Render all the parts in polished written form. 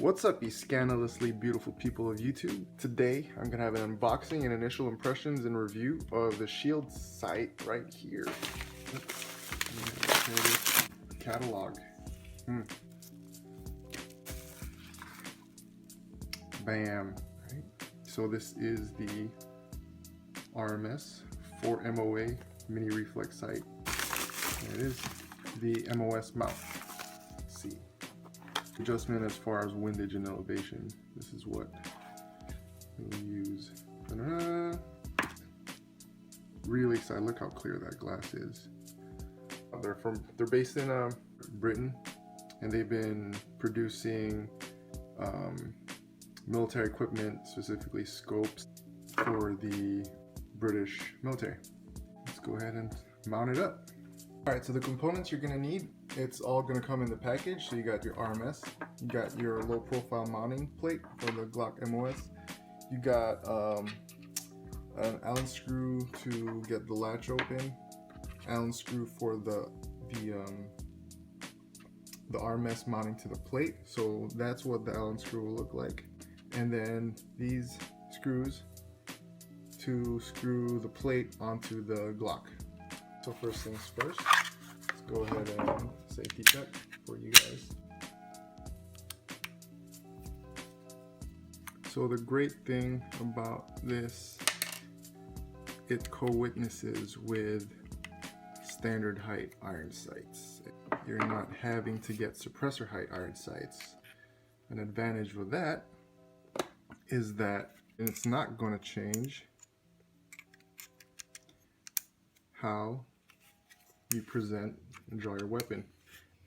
What's up, you scandalously beautiful people of YouTube? Today I'm gonna have an unboxing and initial impressions and review of the Shield Sight right here. Catalog. Bam. Right. So this is the RMS 4 MOA mini reflex sight. There it is. The MOS mount. Let's see. Adjustment as far as windage and elevation. This is what we'll use. Really excited. Look how clear that glass is. They're based in Britain, and they've been producing military equipment, specifically scopes, for the British military. Let's go ahead and mount it up. Alright, so the components you're going to need, it's all going to come in the package. So you got your RMS, you got your low profile mounting plate for the Glock MOS, you got an Allen screw to get the latch open, Allen screw for the RMS mounting to the plate. So that's what the Allen screw will look like. And then these screws to screw the plate onto the Glock. So first things first, let's go ahead and safety check for you guys. So the great thing about this, it co-witnesses with standard height iron sights. You're not having to get suppressor height iron sights. An advantage with that is that it's not going to change how you present and draw your weapon.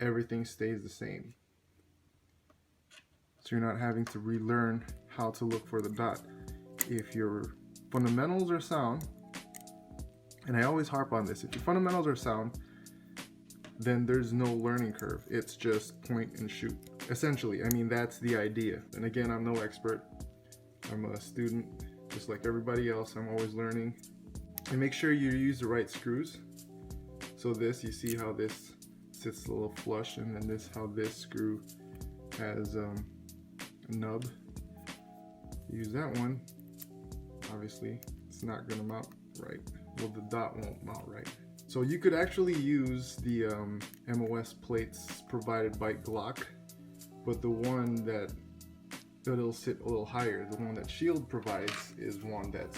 Everything stays the same. So you're not having to relearn how to look for the dot. If your fundamentals are sound, and I always harp on this, if your fundamentals are sound, then there's no learning curve. It's just point and shoot. Essentially, I mean, that's the idea. And again, I'm no expert. I'm a student, just like everybody else. I'm always learning. And make sure you use the right screws. So this, you see how this sits a little flush, and then this, how this screw has a nub. Use that one. Obviously, it's not gonna mount right. Well, the dot won't mount right. So you could actually use the MOS plates provided by Glock, but the one that it'll sit a little higher, the one that Shield provides, is one that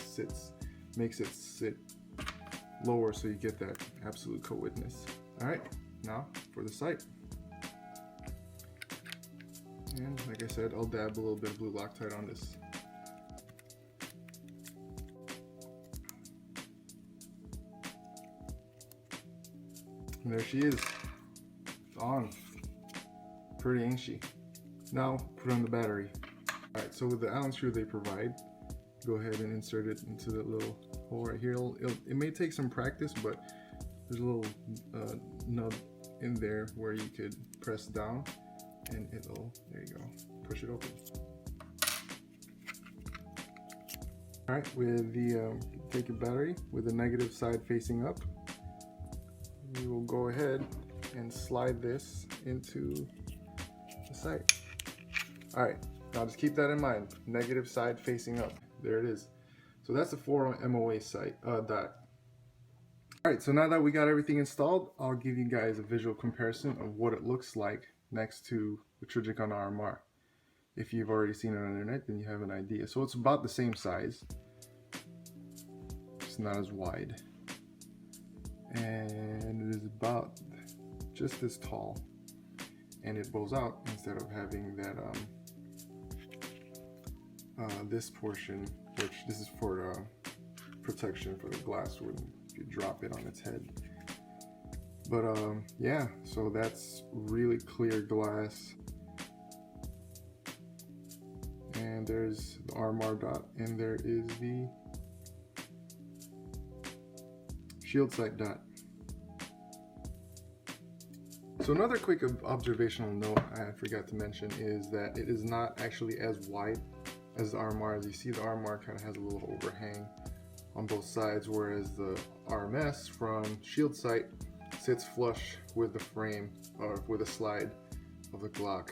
makes it sit lower, so you get that absolute co-witness. Alright, now for the sight. And like I said, I'll dab a little bit of blue Loctite on this. And there she is. It's on. Pretty, ain't she? Now put on the battery. Alright, so with the Allen screw they provide, go ahead and insert it into the little hole right here. It may take some practice, but there's a little nub in there where you could press down and it'll, there you go, push it open. Alright, with the, take your battery with the negative side facing up. We will go ahead and slide this into the sight. Alright, now just keep that in mind, negative side facing up. There it is. So that's the 4 MOA sight dot. Alright, so now that we got everything installed, I'll give you guys a visual comparison of what it looks like next to the Trijicon RMR. If you've already seen it on the internet, then you have an idea. So it's about the same size. It's not as wide. And it is about just this tall. And it bows out instead of having that this portion, which this is for protection for the glass when you drop it on its head. But yeah, so that's really clear glass. And there's the RMR dot, and there is the Shield Sight dot. So another quick observational note I forgot to mention is that it is not actually as wide as the RMR. As you see, the RMR kind of has a little overhang on both sides, whereas the RMS from Shield Sight sits flush with the frame, or with the slide of the Glock.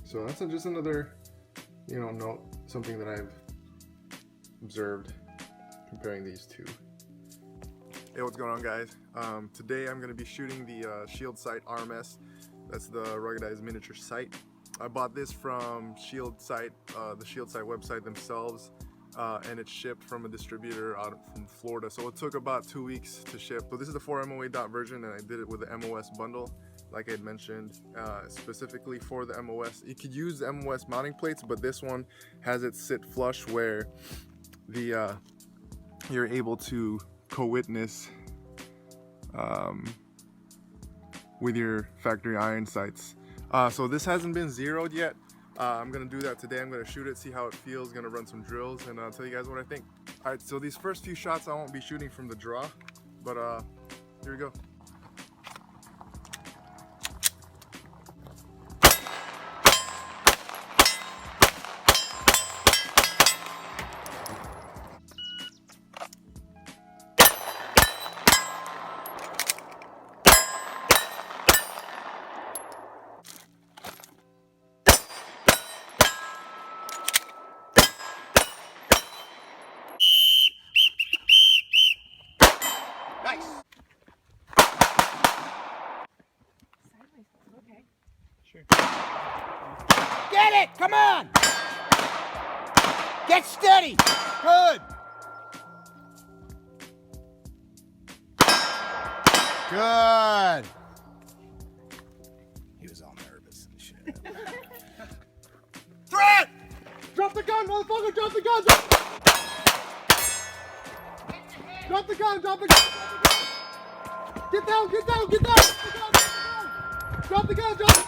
So that's just another note something that I've observed comparing these two. Hey, what's going on, guys? Today I'm going to be shooting the Shield Sight RMS. That's the ruggedized miniature sight. I bought this from Shield Sight, the Shield Sight website themselves, and it's shipped from a distributor out from Florida. So it took about 2 weeks to ship. So this is the 4 MOA dot version, and I did it with the MOS bundle, like I had mentioned, specifically for the MOS. You could use the MOS mounting plates, but this one has it sit flush where the you're able to co-witness with your factory iron sights. So this hasn't been zeroed yet. I'm gonna do that today. I'm gonna shoot it, see how it feels, gonna run some drills, and I'll tell you guys what I think. All right, so these first few shots I won't be shooting from the draw, but here we go. Sure. Get it! Come on! Get steady! Good! Good! He was all nervous and shit. Threat! Drop the gun, motherfucker! Drop the gun! Drop the gun! Drop the gun! Get down! Get down! Get down! Drop the gun! Drop the gun!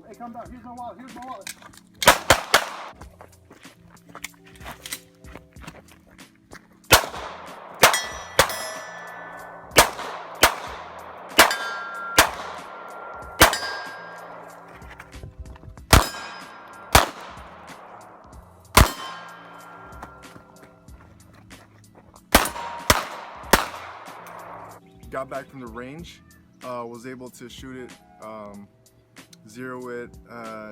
Hey, come down. Here's my wallet. Here's my wallet. Got back from the range, was able to shoot it, zero it,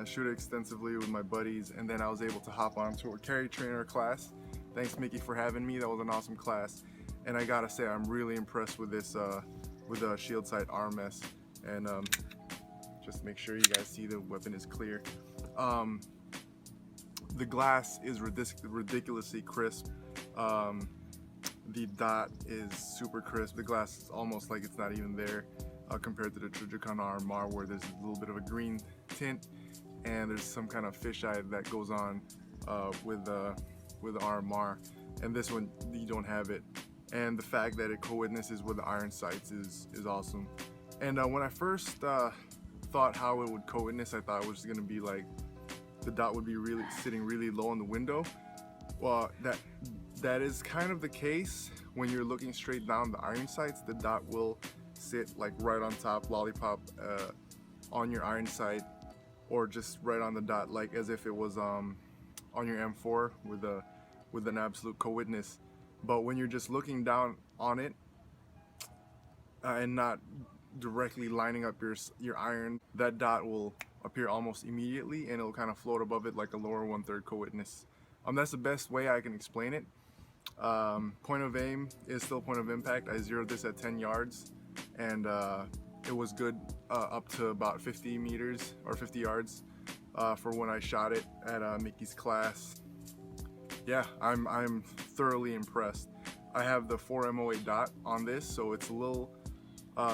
shoot it extensively with my buddies, and then I was able to hop onto a Carry Trainer class. Thanks, Mickey, for having me. That was an awesome class, and I gotta say I'm really impressed with this, with the Shield Sight RMS. And just make sure you guys see the weapon is clear. The glass is ridiculously crisp. The dot is super crisp. The glass is almost like it's not even there compared to the Trijicon RMR, where there's a little bit of a green tint and there's some kind of fisheye that goes on with the RMR, and this one you don't have it. And the fact that it co-witnesses with the iron sights is awesome. And when I first thought how it would co-witness, I thought it was going to be like the dot would be really sitting really low in the window. Well, that is kind of the case. When you're looking straight down the iron sights, the dot will sit like right on top, lollipop on your iron sight, or just right on the dot, like as if it was on your M4 with an absolute co-witness. But when you're just looking down on it and not directly lining up your iron, that dot will appear almost immediately, and it'll kind of float above it like a lower 1/3 co-witness. That's the best way I can explain it. Point of aim is still point of impact. I zeroed this at 10 yards, and it was good up to about 50 meters or 50 yards for when I shot it at Mickey's class. Yeah, I'm thoroughly impressed. I have the 4 MOA dot on this, so it's a little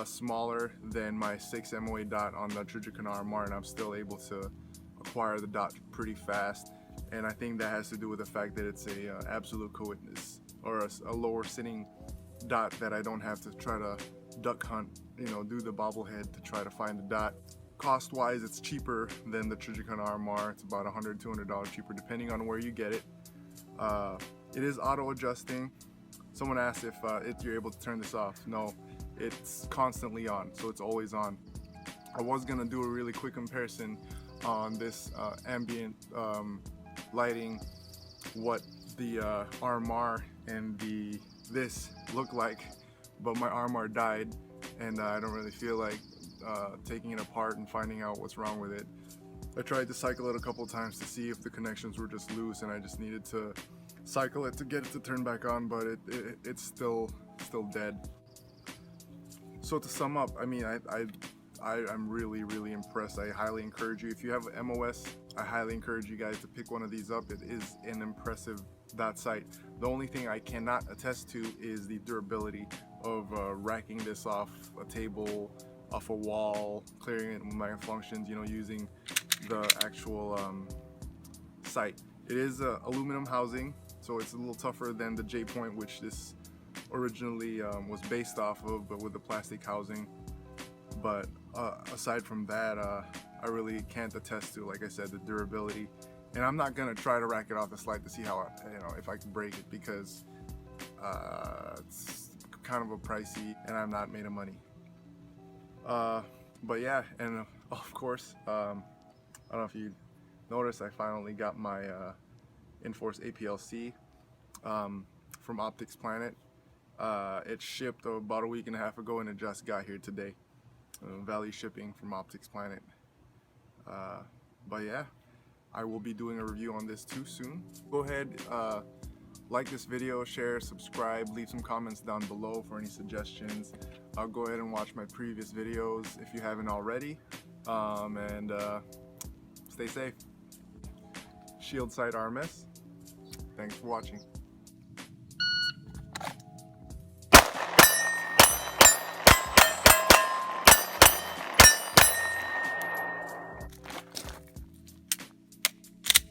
smaller than my 6 MOA dot on the Trijicon RMR, and I'm still able to acquire the dot pretty fast. And I think that has to do with the fact that it's a absolute co-witness, or a lower sitting dot that I don't have to try to duck hunt, do the bobblehead to try to find the dot. Cost wise, it's cheaper than the Trijicon RMR. It's about $100, $200 cheaper depending on where you get it. It is auto adjusting. Someone asked if you're able to turn this off. No, it's constantly on, so it's always on. I was gonna do a really quick comparison on this ambient lighting, what the RMR and this look like, but my RMR died, and I don't really feel like taking it apart and finding out what's wrong with it. I tried to cycle it a couple times to see if the connections were just loose, and I just needed to cycle it to get it to turn back on, but it's still dead. So to sum up, I mean, I'm really impressed. I highly encourage you, if you have an MOS, I highly encourage you guys to pick one of these up. It is an impressive dot sight. The only thing I cannot attest to is the durability of racking this off a table, off a wall, clearing it with my functions, you know, using the actual sight. It is aluminum housing, so it's a little tougher than the J-Point, which this originally was based off of, but with the plastic housing. But aside from that, I really can't attest to, like I said, the durability. And I'm not gonna try to rack it off the slide to see how, if I can break it, because it's kind of a pricey, and I'm not made of money. But yeah, and of course, I don't know if you noticed, I finally got my Enforce APLC from Optics Planet. It shipped about a week and a half ago, and it just got here today. Value shipping from Optics Planet. But yeah, I will be doing a review on this too soon. Go ahead, like this video, share, subscribe, leave some comments down below for any suggestions. I'll go ahead and watch my previous videos if you haven't already, and stay safe. Shield Sight RMS. Thanks for watching.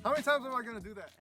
How many times am I gonna do that?